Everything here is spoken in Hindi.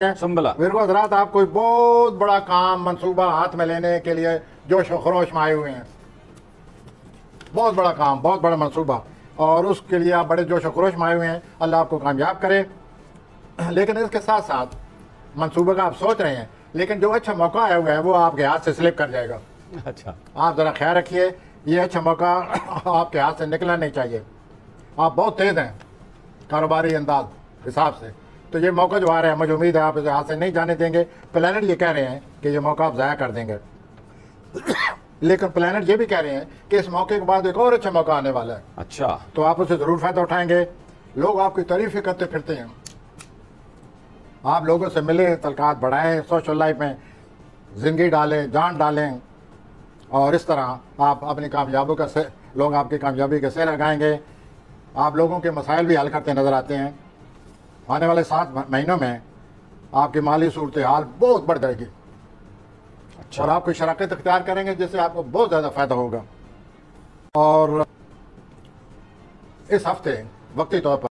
संभला मेरे हजरात, आप कोई बहुत बड़ा काम मंसूबा हाथ में लेने के लिए जोश व खरोश में आए हुए हैं, बहुत बड़ा काम, बहुत बड़ा मंसूबा, और उसके लिए आप बड़े जोश व खरोश में आए हुए हैं। अल्लाह आपको कामयाब करे। लेकिन इसके साथ साथ मंसूबे का आप सोच रहे हैं, लेकिन जो अच्छा मौका आया हुआ है वो आपके हाथ से स्लिप कर जाएगा। अच्छा, आप ज़रा ख्याल रखिए, ये अच्छा मौका आपके हाथ से निकलना नहीं चाहिए। आप बहुत तेज़ हैं कारोबारी अंदाज हिसाब से, तो ये मौका जो आ रहा है, मुझे उम्मीद है आप इसे हाथ से नहीं जाने देंगे। प्लानट ये कह रहे हैं कि ये मौका आप ज़ाया कर देंगे, लेकिन प्लानट ये भी कह रहे हैं कि इस मौके के बाद एक और अच्छा मौका आने वाला है। अच्छा, तो आप उसे ज़रूर फ़ायदा उठाएंगे। लोग आपकी तारीफ़ें करते फिरते हैं, आप लोगों से मिले, तलकात बढ़ाएं, सोशल लाइफ में ज़िंदगी डालें, जान डालें, और इस तरह आप अपनी कामयाबों का लोग आपकी कामयाबी के सेहरा गाएंगे। आप लोगों के मसाइल भी हल करते नज़र आते हैं। आने वाले 7 महीनों में आपकी माली सूरत हाल बहुत बढ़ जाएगी। अच्छा। और आप कोई शराकत इख्तियार करेंगे जिससे आपको बहुत ज़्यादा फ़ायदा होगा। और इस हफ्ते वक्ती तौर पर